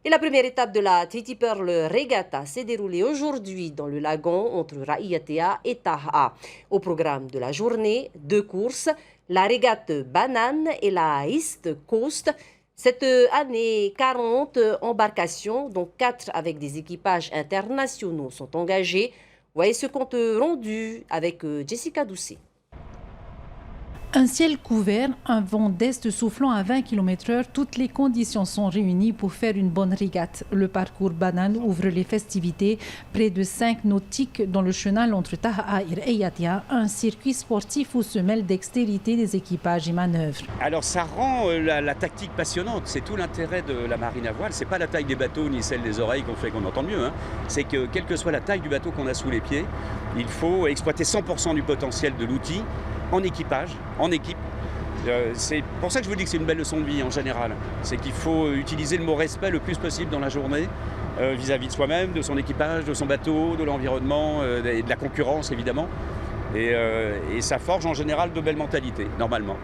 Et la première étape de la Tahiti Pearl Regatta s'est déroulée aujourd'hui dans le lagon entre Raiatea et Taha. Au programme de la journée, 2 courses, la régate Banane et la East Coast. Cette année, 40 embarcations, dont 4 avec des équipages internationaux, sont engagées. Voyez ce compte rendu avec Jessica Doucet. Un ciel couvert, un vent d'est soufflant à 20 km/h, toutes les conditions sont réunies pour faire une bonne régate. Le parcours Banane ouvre les festivités, près de 5 nautiques dans le chenal entre Taha et Raiatea, un circuit sportif où se mêlent dextérité des équipages et manœuvres. Alors ça rend la tactique passionnante, c'est tout l'intérêt de la marine à voile. C'est pas la taille des bateaux ni celle des oreilles qu'on fait qu'on entend mieux. C'est que quelle que soit la taille du bateau qu'on a sous les pieds, il faut exploiter 100% du potentiel de l'outil en équipage, en équipe. C'est pour ça que je vous dis que c'est une belle leçon de vie en général. C'est qu'il faut utiliser le mot respect le plus possible dans la journée vis-à-vis de soi-même, de son équipage, de son bateau, de l'environnement et de la concurrence évidemment. Et ça forge en général de belles mentalités, normalement.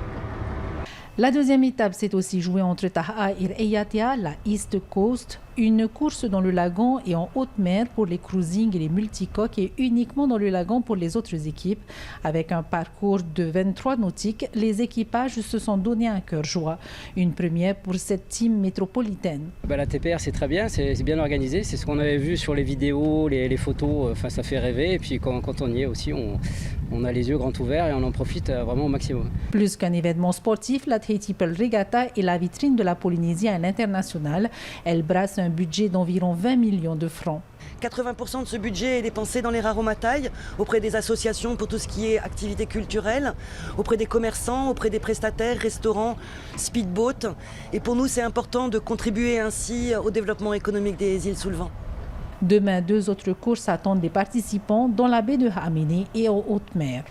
La deuxième étape s'est aussi jouée entre Taha et Raiatea, la East Coast, une course dans le lagon et en haute mer pour les cruisings et les multicoques et uniquement dans le lagon pour les autres équipes. Avec un parcours de 23 nautiques, les équipages se sont donné un cœur joie. Une première pour cette team métropolitaine. La TPR c'est très bien, c'est bien organisé, c'est ce qu'on avait vu sur les vidéos, les photos, enfin, ça fait rêver et puis quand on y est aussi, on a les yeux grands ouverts et on en profite vraiment au maximum. Plus qu'un événement sportif, la Tahiti Pearl Regatta est la vitrine de la Polynésie à l'international. Elle brasse un budget d'environ 20 millions de francs. 80% de ce budget est dépensé dans les raromatai, auprès des associations pour tout ce qui est activités culturelles, auprès des commerçants, auprès des prestataires, restaurants, speedboat. Et pour nous, c'est important de contribuer ainsi au développement économique des îles sous le vent. Demain, 2 autres courses attendent des participants dans la baie de Hamene et en haute mer.